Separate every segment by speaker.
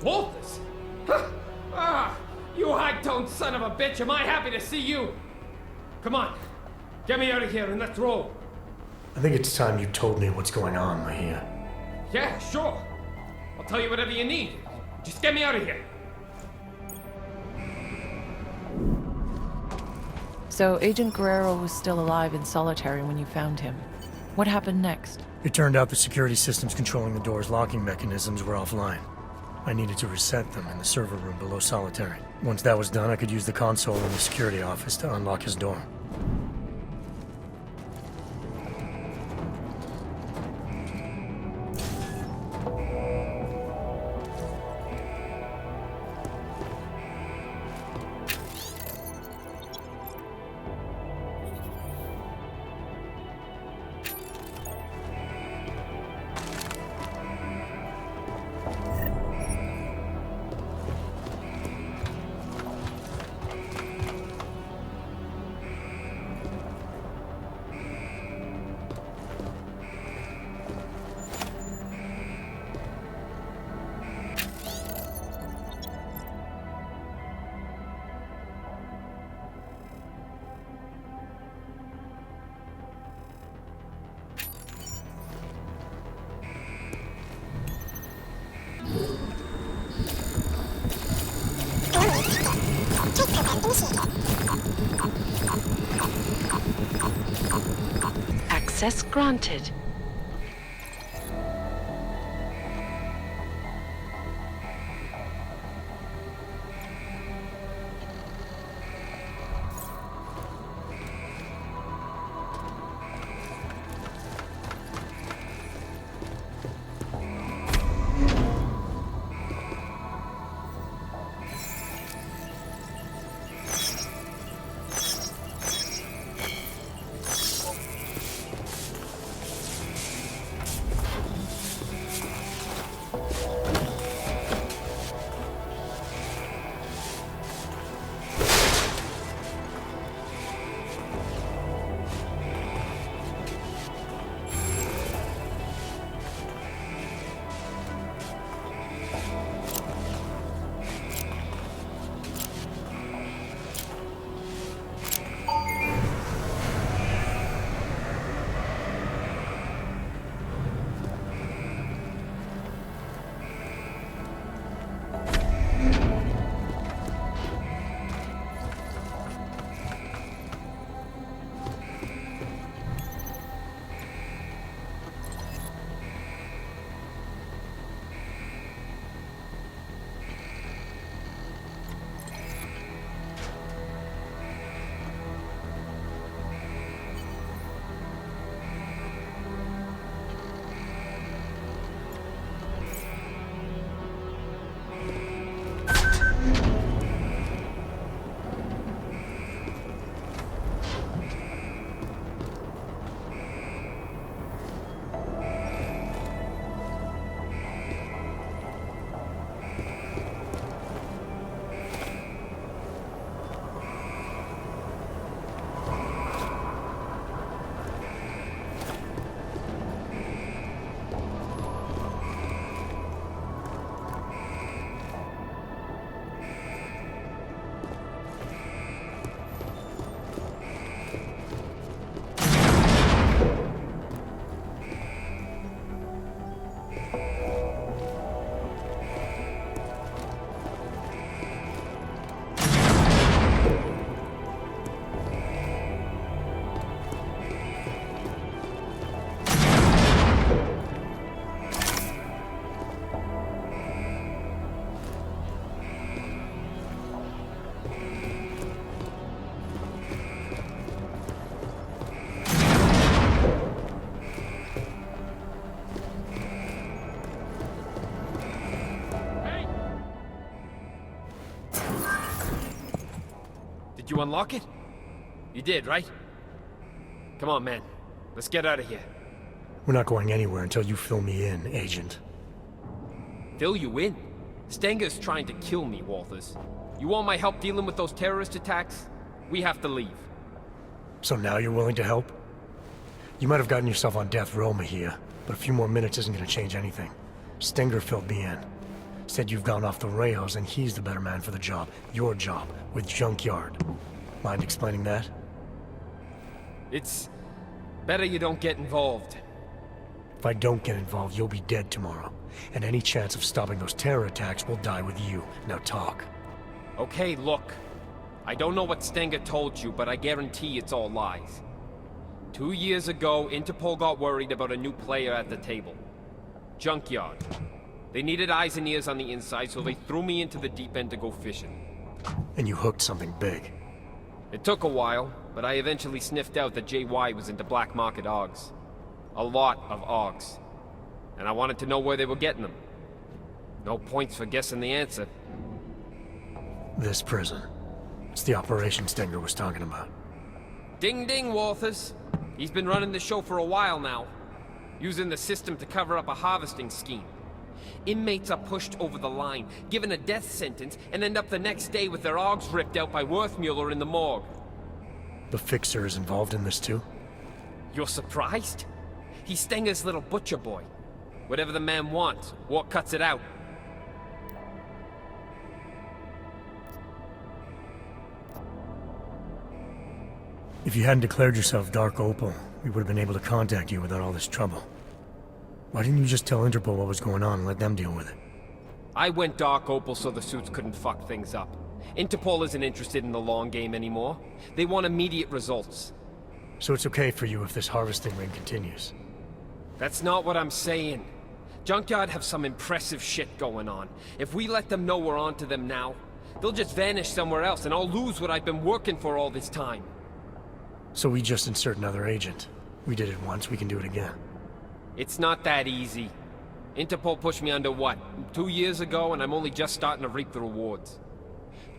Speaker 1: Walters? Huh. Ah, you high-toned son of a bitch, am I happy to see you? Come on, get me out of here and let's roll.
Speaker 2: I think it's time you told me what's going on, Mahia.
Speaker 1: Yeah, sure. I'll tell you whatever you need. Just get me out of here.
Speaker 3: So Agent Guerrero was still alive in solitary when you found him. What happened next?
Speaker 2: It turned out the security systems controlling the door's locking mechanisms were offline. I needed to reset them in the server room below solitary. Once that was done, I could use the console in the security office to unlock his door.
Speaker 4: Access granted.
Speaker 1: Did you unlock it? You did, right? Come on, man. Let's get out of here.
Speaker 2: We're not going anywhere until you fill me in, Agent.
Speaker 1: Fill you in? Stenger's trying to kill me, Walters. You want my help dealing with those terrorist attacks? We have to leave.
Speaker 2: So now you're willing to help? You might have gotten yourself on death row, Mahia, but a few more minutes isn't going to change anything. Stenger filled me in. Said you've gone off the rails and he's the better man for the job. Your job, with Junkyard. Mind explaining that?
Speaker 1: It's better you don't get involved.
Speaker 2: If I don't get involved, you'll be dead tomorrow. And any chance of stopping those terror attacks will die with you. Now talk.
Speaker 1: Okay, look. I don't know what Stenger told you, but I guarantee it's all lies. 2 years ago, Interpol got worried about a new player at the table. Junkyard. They needed eyes and ears on the inside, so they threw me into the deep end to go fishing.
Speaker 2: And you hooked something big.
Speaker 1: It took a while, but I eventually sniffed out that JY was into black market OGs. A lot of OGs. And I wanted to know where they were getting them. No points for guessing the answer.
Speaker 2: This prison. It's the operation Stenger was talking about.
Speaker 1: Ding ding, Walters. He's been running the show for a while now. Using the system to cover up a harvesting scheme. Inmates are pushed over the line, given a death sentence, and end up the next day with their OGs ripped out by Worthmuller in the morgue.
Speaker 2: The Fixer is involved in this too?
Speaker 1: You're surprised? He's Stenger's little butcher boy. Whatever the man wants, what cuts it out?
Speaker 2: If you hadn't declared yourself Dark Opal, we would have been able to contact you without all this trouble. Why didn't you just tell Interpol what was going on and let them deal with it?
Speaker 1: I went Dark Opal so the suits couldn't fuck things up. Interpol isn't interested in the long game anymore. They want immediate results.
Speaker 2: So it's okay for you if this harvesting ring continues?
Speaker 1: That's not what I'm saying. Junkyard have some impressive shit going on. If we let them know we're onto them now, they'll just vanish somewhere else and I'll lose what I've been working for all this time.
Speaker 2: So we just insert another agent. We did it once, we can do it again.
Speaker 1: It's not that easy. Interpol pushed me under what, 2 years ago, and I'm only just starting to reap the rewards.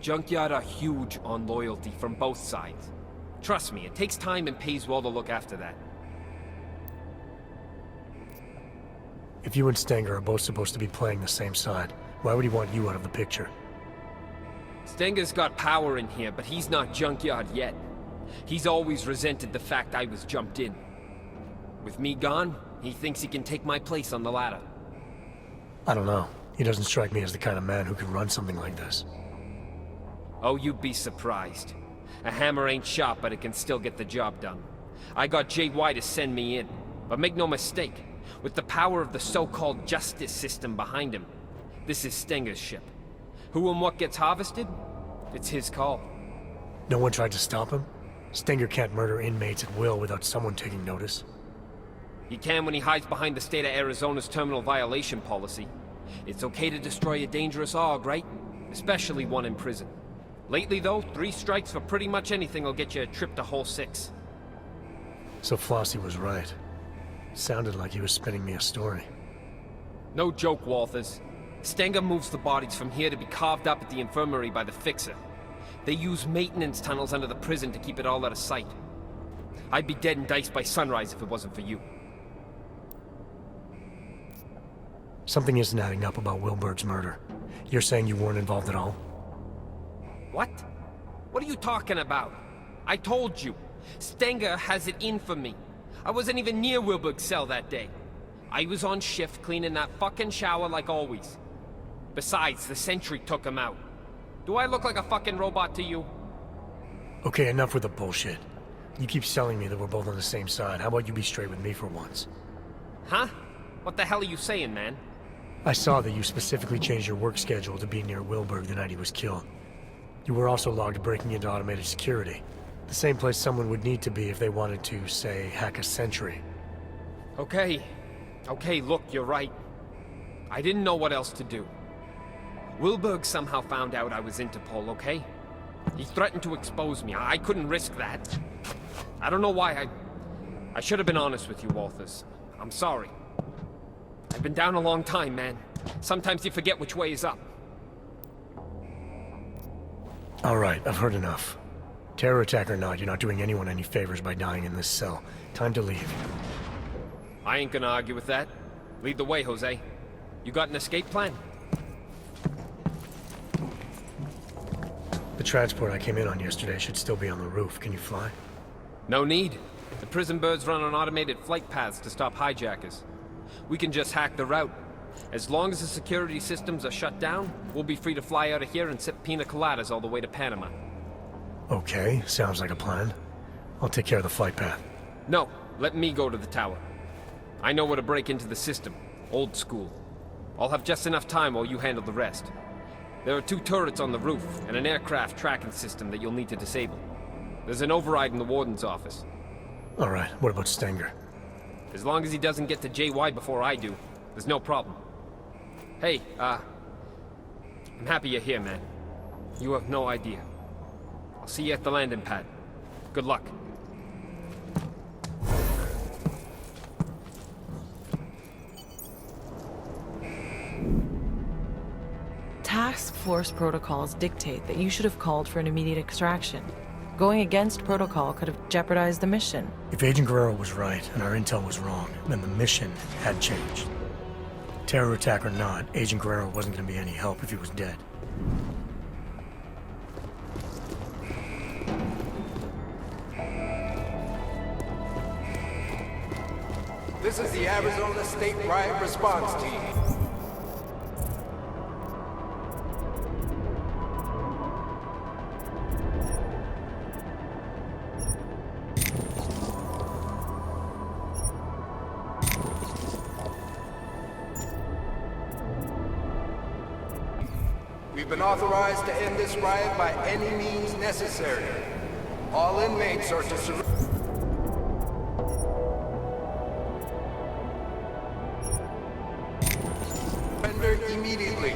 Speaker 1: Junkyard are huge on loyalty from both sides. Trust me, it takes time and pays well to look after that.
Speaker 2: If you and Stenger are both supposed to be playing the same side, why would he want you out of the picture?
Speaker 1: Stenger's got power in here, but he's not Junkyard yet. He's always resented the fact I was jumped in. With me gone, he thinks he can take my place on the ladder.
Speaker 2: I don't know. He doesn't strike me as the kind of man who could run something like this.
Speaker 1: Oh, you'd be surprised. A hammer ain't sharp, but it can still get the job done. I got JY to send me in. But make no mistake, with the power of the so-called justice system behind him, this is Stenger's ship. Who and what gets harvested? It's his call.
Speaker 2: No one tried to stop him? Stenger can't murder inmates at will without someone taking notice.
Speaker 1: He can when he hides behind the state of Arizona's terminal violation policy. It's okay to destroy a dangerous AUG, right? Especially one in prison. Lately, though, 3 strikes for pretty much anything will get you a trip to Hole 6.
Speaker 2: So Flossie was right. Sounded like he was spinning me a story.
Speaker 1: No joke, Walters. Stenger moves the bodies from here to be carved up at the infirmary by the Fixer. They use maintenance tunnels under the prison to keep it all out of sight. I'd be dead and diced by sunrise if it wasn't for you.
Speaker 2: Something isn't adding up about Wilberg's murder. You're saying you weren't involved at all?
Speaker 1: What? What are you talking about? I told you. Stenger has it in for me. I wasn't even near Wilberg's cell that day. I was on shift cleaning that fucking shower like always. Besides, the sentry took him out. Do I look like a fucking robot to you?
Speaker 2: Okay, enough with the bullshit. You keep telling me that we're both on the same side. How about you be straight with me for once?
Speaker 1: Huh? What the hell are you saying, man?
Speaker 2: I saw that you specifically changed your work schedule to be near Wilberg the night he was killed. You were also logged breaking into automated security. The same place someone would need to be if they wanted to, say, hack a sentry.
Speaker 1: Okay. Okay, look, you're right. I didn't know what else to do. Wilberg somehow found out I was Interpol, okay? He threatened to expose me. I couldn't risk that. I don't know why I should have been honest with you, Walters. I'm sorry. I've been down a long time, man. Sometimes you forget which way is up.
Speaker 2: Alright, I've heard enough. Terror attack or not, you're not doing anyone any favors by dying in this cell. Time to leave.
Speaker 1: I ain't gonna argue with that. Lead the way, Jose. You got an escape plan?
Speaker 2: The transport I came in on yesterday should still be on the roof. Can you fly?
Speaker 1: No need. The prison birds run on automated flight paths to stop hijackers. We can just hack the route. As long as the security systems are shut down, we'll be free to fly out of here and sip pina coladas all the way to Panama.
Speaker 2: Okay, sounds like a plan. I'll take care of the flight path.
Speaker 1: No, let me go to the tower. I know where to break into the system. Old school. I'll have just enough time while you handle the rest. There are 2 turrets on the roof, and an aircraft tracking system that you'll need to disable. There's an override in the warden's office.
Speaker 2: Alright, what about Stenger?
Speaker 1: As long as he doesn't get to JY before I do, there's no problem. Hey, I'm happy you're here, man. You have no idea. I'll see you at the landing pad. Good luck.
Speaker 3: Task force protocols dictate that you should have called for an immediate extraction. Going against protocol could have jeopardized the mission.
Speaker 2: If Agent Guerrero was right and our intel was wrong, then the mission had changed. Terror attack or not, Agent Guerrero wasn't going to be any help if he was dead.
Speaker 5: This is the Arizona State Riot Response Team. We've been authorized to end this riot by any means necessary. All inmates are to surrender immediately.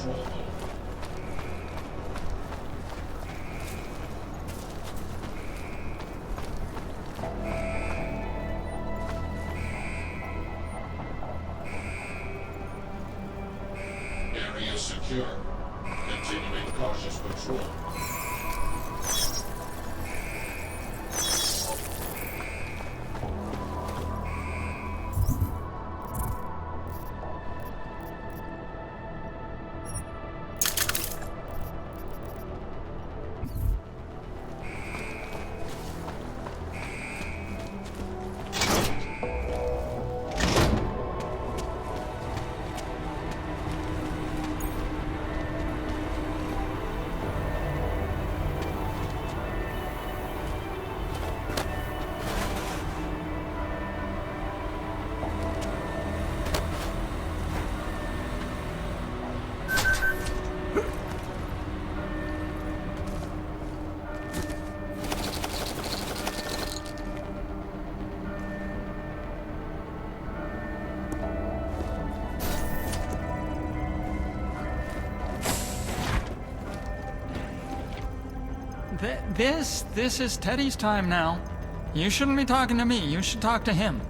Speaker 6: control mode. Area secure. Continuing cautious patrol.
Speaker 7: This is Teddy's time now. You shouldn't be talking to me. You should talk to him.